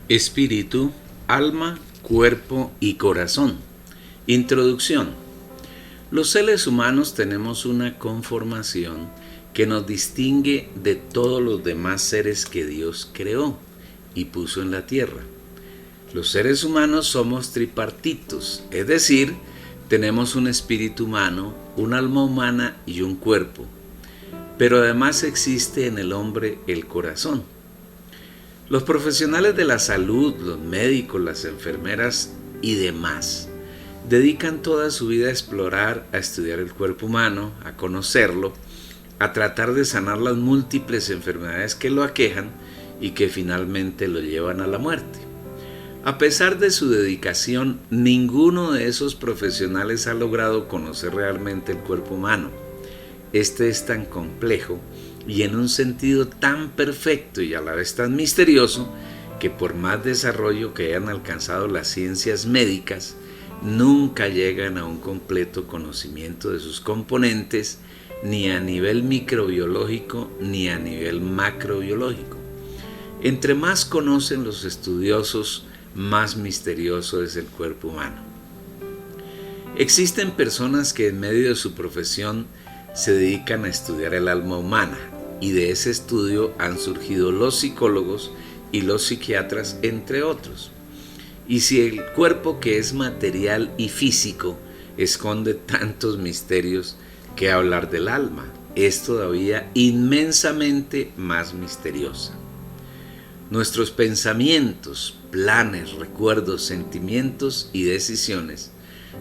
Espíritu, alma, cuerpo y corazón. Introducción. Los seres humanos tenemos una conformación que nos distingue de todos los demás seres que Dios creó y puso en la tierra. Los seres humanos somos tripartitos, es decir, tenemos un espíritu humano, un alma humana y un cuerpo. Pero además existe en el hombre el corazón. Los profesionales de la salud, los médicos, las enfermeras y demás, dedican toda su vida a explorar, a estudiar el cuerpo humano, a conocerlo, a tratar de sanar las múltiples enfermedades que lo aquejan y que finalmente lo llevan a la muerte. A pesar de su dedicación, ninguno de esos profesionales ha logrado conocer realmente el cuerpo humano. Este es tan complejo y en un sentido tan perfecto y a la vez tan misterioso que por más desarrollo que hayan alcanzado las ciencias médicas, nunca llegan a un completo conocimiento de sus componentes, ni a nivel microbiológico ni a nivel macrobiológico. Entre más conocen los estudiosos, más misterioso es el cuerpo humano. Existen personas que en medio de su profesión se dedican a estudiar el alma humana, y de ese estudio han surgido los psicólogos y los psiquiatras, entre otros. Y si el cuerpo, que es material y físico, esconde tantos misterios, ¿qué hablar del alma? Es todavía inmensamente más misteriosa. Nuestros pensamientos, planes, recuerdos, sentimientos y decisiones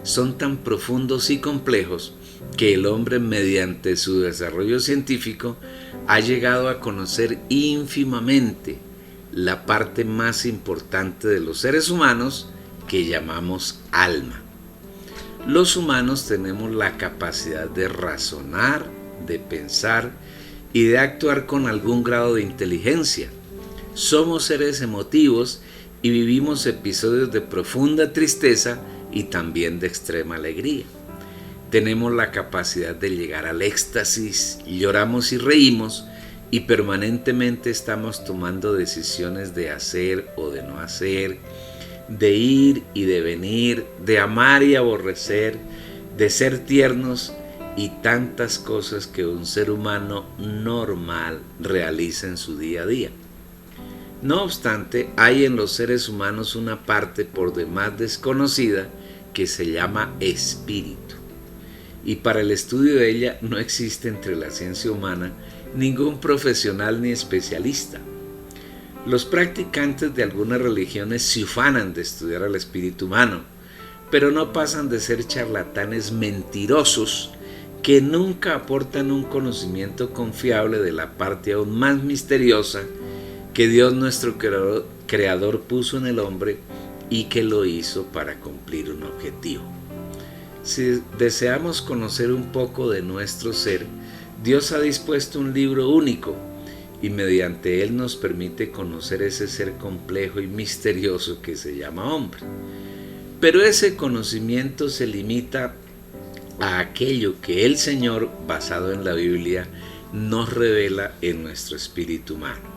son tan profundos y complejos que el hombre, mediante su desarrollo científico, ha llegado a conocer ínfimamente la parte más importante de los seres humanos, que llamamos alma. Los humanos tenemos la capacidad de razonar, de pensar y de actuar con algún grado de inteligencia. Somos seres emotivos y vivimos episodios de profunda tristeza y también de extrema alegría. Tenemos la capacidad de llegar al éxtasis, lloramos y reímos, y permanentemente estamos tomando decisiones de hacer o de no hacer, de ir y de venir, de amar y aborrecer, de ser tiernos y tantas cosas que un ser humano normal realiza en su día a día. No obstante, hay en los seres humanos una parte por demás desconocida que se llama espíritu. Y para el estudio de ella no existe entre la ciencia humana ningún profesional ni especialista. Los practicantes de algunas religiones se ufanan de estudiar al espíritu humano, pero no pasan de ser charlatanes mentirosos que nunca aportan un conocimiento confiable de la parte aún más misteriosa que Dios, nuestro creador, puso en el hombre y que lo hizo para cumplir un objetivo. Si deseamos conocer un poco de nuestro ser, Dios ha dispuesto un libro único y mediante él nos permite conocer ese ser complejo y misterioso que se llama hombre. Pero ese conocimiento se limita a aquello que el Señor, basado en la Biblia, nos revela en nuestro espíritu humano.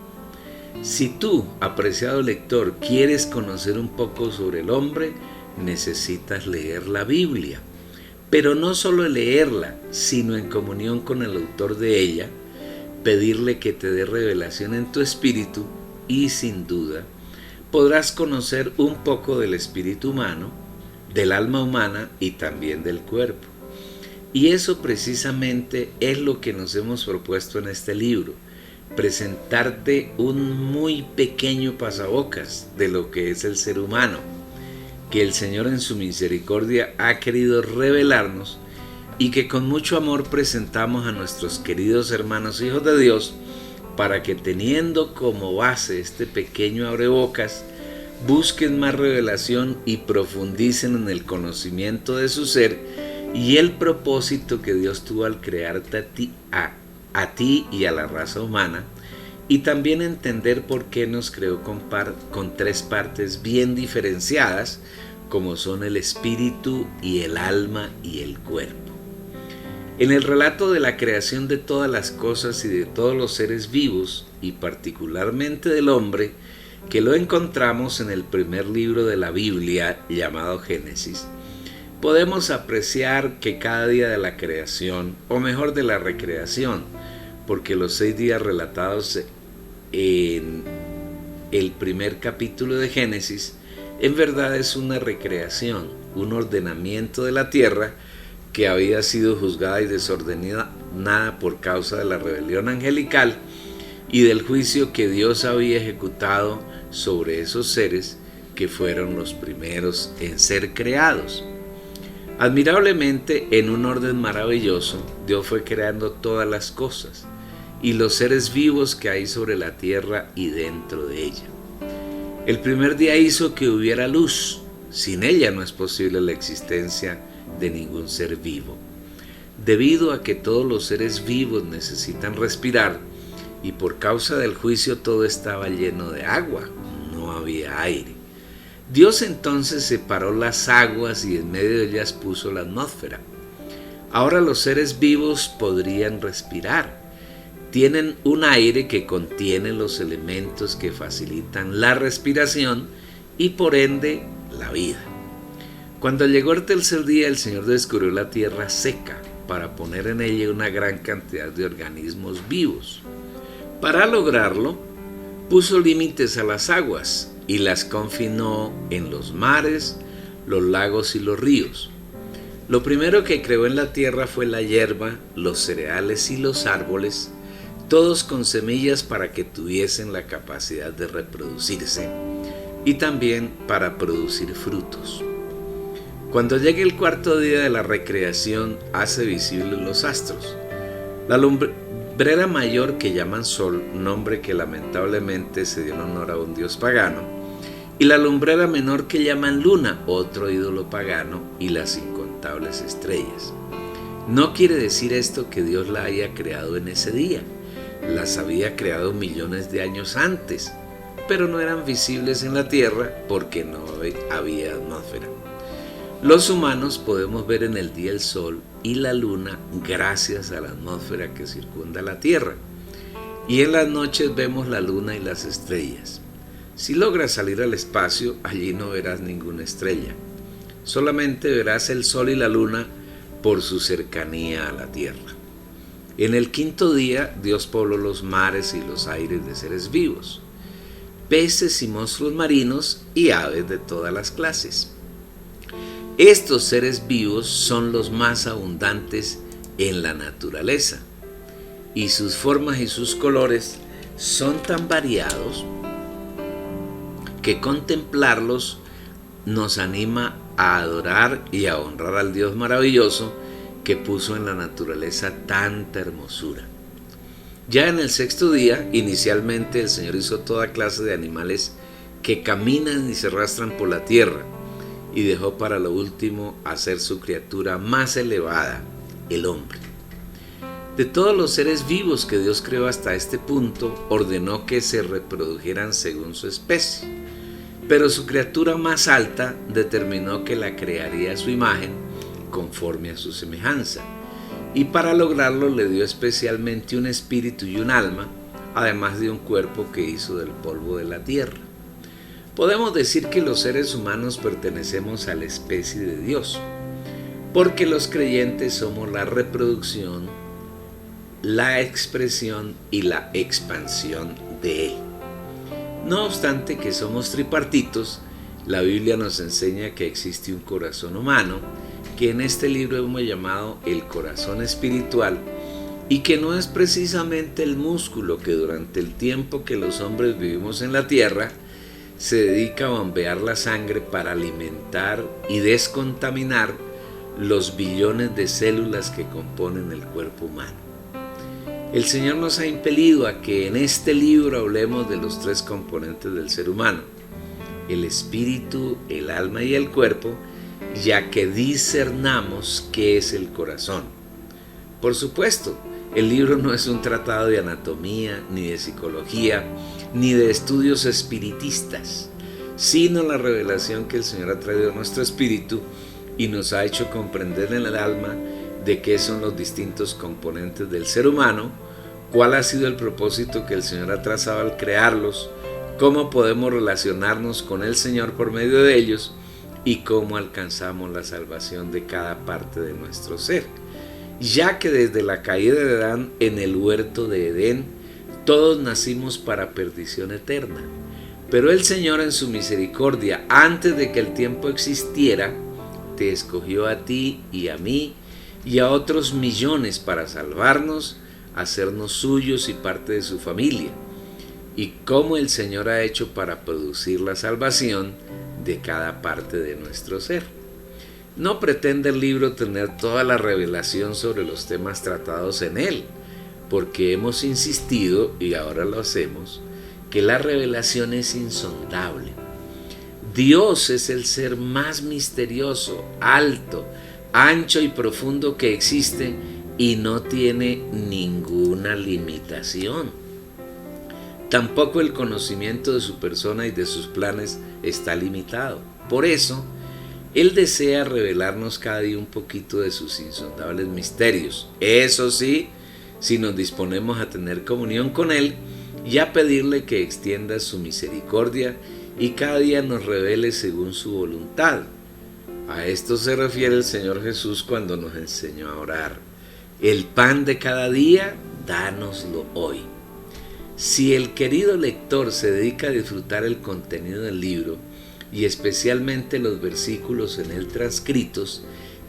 Si tú, apreciado lector, quieres conocer un poco sobre el hombre, necesitas leer la Biblia. Pero no solo leerla, sino en comunión con el autor de ella, pedirle que te dé revelación en tu espíritu y sin duda podrás conocer un poco del espíritu humano, del alma humana y también del cuerpo. Y eso precisamente es lo que nos hemos propuesto en este libro, presentarte un muy pequeño pasabocas de lo que es el ser humano, que el Señor en su misericordia ha querido revelarnos y que con mucho amor presentamos a nuestros queridos hermanos hijos de Dios para que, teniendo como base este pequeño abrebocas, busquen más revelación y profundicen en el conocimiento de su ser y el propósito que Dios tuvo al crearte a ti y a la raza humana, y también entender por qué nos creó con tres partes bien diferenciadas, como son el espíritu y el alma y el cuerpo. En el relato de la creación de todas las cosas y de todos los seres vivos, y particularmente del hombre, que lo encontramos en el primer libro de la Biblia llamado Génesis, podemos apreciar que cada día de la creación, o mejor de la recreación, porque los 6 días relatados en el primer capítulo de Génesis, en verdad es una recreación, un ordenamiento de la tierra que había sido juzgada y desordenada por causa de la rebelión angelical y del juicio que Dios había ejecutado sobre esos seres que fueron los primeros en ser creados. Admirablemente, en un orden maravilloso, Dios fue creando todas las cosas y los seres vivos que hay sobre la tierra y dentro de ella. El primer día hizo que hubiera luz. Sin ella no es posible la existencia de ningún ser vivo. Debido a que todos los seres vivos necesitan respirar y por causa del juicio todo estaba lleno de agua, no había aire. Dios entonces separó las aguas y en medio de ellas puso la atmósfera. Ahora los seres vivos podrían respirar. Tienen un aire que contiene los elementos que facilitan la respiración y por ende la vida. Cuando llegó el tercer día, el Señor descubrió la tierra seca para poner en ella una gran cantidad de organismos vivos. Para lograrlo, puso límites a las aguas y las confinó en los mares, los lagos y los ríos. Lo primero que creó en la tierra fue la hierba, los cereales y los árboles, todos con semillas para que tuviesen la capacidad de reproducirse y también para producir frutos. Cuando llegue el cuarto día de la recreación, hace visibles los astros. La lumbrera mayor que llaman Sol, nombre que lamentablemente se dio en honor a un dios pagano, y la lumbrera menor que llaman Luna, otro ídolo pagano, y las incontables estrellas. No quiere decir esto que Dios la haya creado en ese día. Las había creado millones de años antes, pero no eran visibles en la tierra porque no había atmósfera. Los humanos podemos ver en el día el sol y la luna gracias a la atmósfera que circunda la tierra, y en las noches vemos la luna y las estrellas. Si logras salir al espacio, allí no verás ninguna estrella, solamente verás el sol y la luna por su cercanía a la tierra. En el quinto día, Dios pobló los mares y los aires de seres vivos, peces y monstruos marinos y aves de todas las clases. Estos seres vivos son los más abundantes en la naturaleza y sus formas y sus colores son tan variados que contemplarlos nos anima a adorar y a honrar al Dios maravilloso que puso en la naturaleza tanta hermosura. Ya en el sexto día, inicialmente el Señor hizo toda clase de animales que caminan y se arrastran por la tierra, y dejó para lo último hacer su criatura más elevada, el hombre. De todos los seres vivos que Dios creó hasta este punto, ordenó que se reprodujeran según su especie, pero su criatura más alta determinó que la crearía a su imagen, conforme a su semejanza, y para lograrlo le dio especialmente un espíritu y un alma, además de un cuerpo que hizo del polvo de la tierra. Podemos decir que los seres humanos pertenecemos a la especie de Dios, porque los creyentes somos la reproducción, la expresión y la expansión de Él. No obstante que somos tripartitos, la Biblia nos enseña que existe un corazón humano, que en este libro hemos llamado el corazón espiritual, y que no es precisamente el músculo que durante el tiempo que los hombres vivimos en la tierra, se dedica a bombear la sangre para alimentar y descontaminar los billones de células que componen el cuerpo humano. El Señor nos ha impelido a que en este libro hablemos de los 3 componentes del ser humano, el espíritu, el alma y el cuerpo, ya que discernamos qué es el corazón. Por supuesto, el libro no es un tratado de anatomía, ni de psicología, ni de estudios espiritistas, sino la revelación que el Señor ha traído a nuestro espíritu y nos ha hecho comprender en el alma de qué son los distintos componentes del ser humano, cuál ha sido el propósito que el Señor ha trazado al crearlos, cómo podemos relacionarnos con el Señor por medio de ellos y cómo alcanzamos la salvación de cada parte de nuestro ser. Ya que desde la caída de Adán en el huerto de Edén, todos nacimos para perdición eterna. Pero el Señor en su misericordia, antes de que el tiempo existiera, te escogió a ti y a mí y a otros millones para salvarnos, hacernos suyos y parte de su familia. Y cómo el Señor ha hecho para producir la salvación de cada parte de nuestro ser. No pretende el libro tener toda la revelación sobre los temas tratados en él, porque hemos insistido, y ahora lo hacemos, que la revelación es insondable. Dios es el ser más misterioso, alto, ancho y profundo que existe y no tiene ninguna limitación. Tampoco el conocimiento de su persona y de sus planes está limitado. Por eso, Él desea revelarnos cada día un poquito de sus insondables misterios. Eso sí, si nos disponemos a tener comunión con Él y a pedirle que extienda su misericordia y cada día nos revele según su voluntad. A esto se refiere el Señor Jesús cuando nos enseñó a orar. El pan de cada día, dánoslo hoy. Si el querido lector se dedica a disfrutar el contenido del libro, y especialmente los versículos en él transcritos,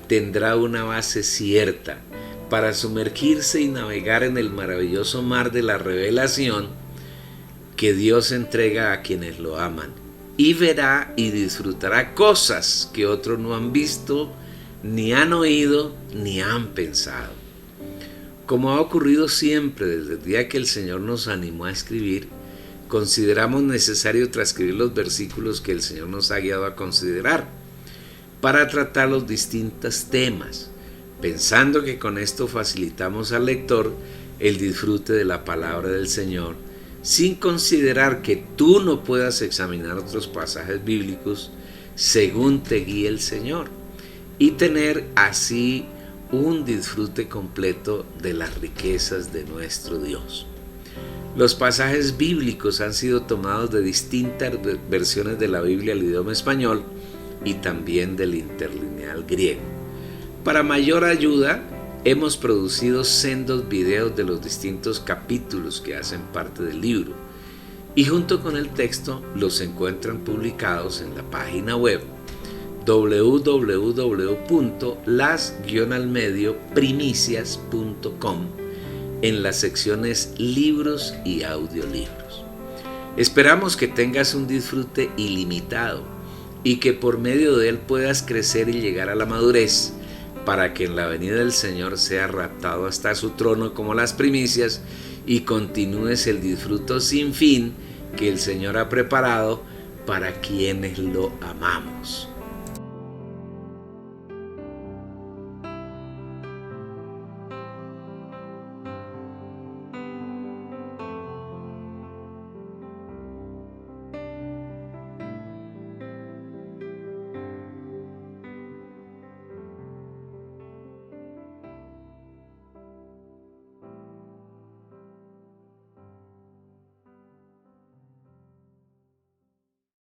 tendrá una base cierta para sumergirse y navegar en el maravilloso mar de la revelación que Dios entrega a quienes lo aman, y verá y disfrutará cosas que otros no han visto, ni han oído, ni han pensado. Como ha ocurrido siempre desde el día que el Señor nos animó a escribir, consideramos necesario transcribir los versículos que el Señor nos ha guiado a considerar para tratar los distintos temas, pensando que con esto facilitamos al lector el disfrute de la palabra del Señor, sin considerar que tú no puedas examinar otros pasajes bíblicos según te guíe el Señor y tener así un disfrute completo de las riquezas de nuestro Dios. Los pasajes bíblicos han sido tomados de distintas versiones de la Biblia al idioma español y también del interlineal griego. Para mayor ayuda, hemos producido sendos videos de los distintos capítulos que hacen parte del libro y junto con el texto los encuentran publicados en la página web www.las-primicias.com en las secciones libros y audiolibros. Esperamos que tengas un disfrute ilimitado y que por medio de él puedas crecer y llegar a la madurez para que en la venida del Señor sea raptado hasta su trono como las primicias y continúes el disfruto sin fin que el Señor ha preparado para quienes lo amamos.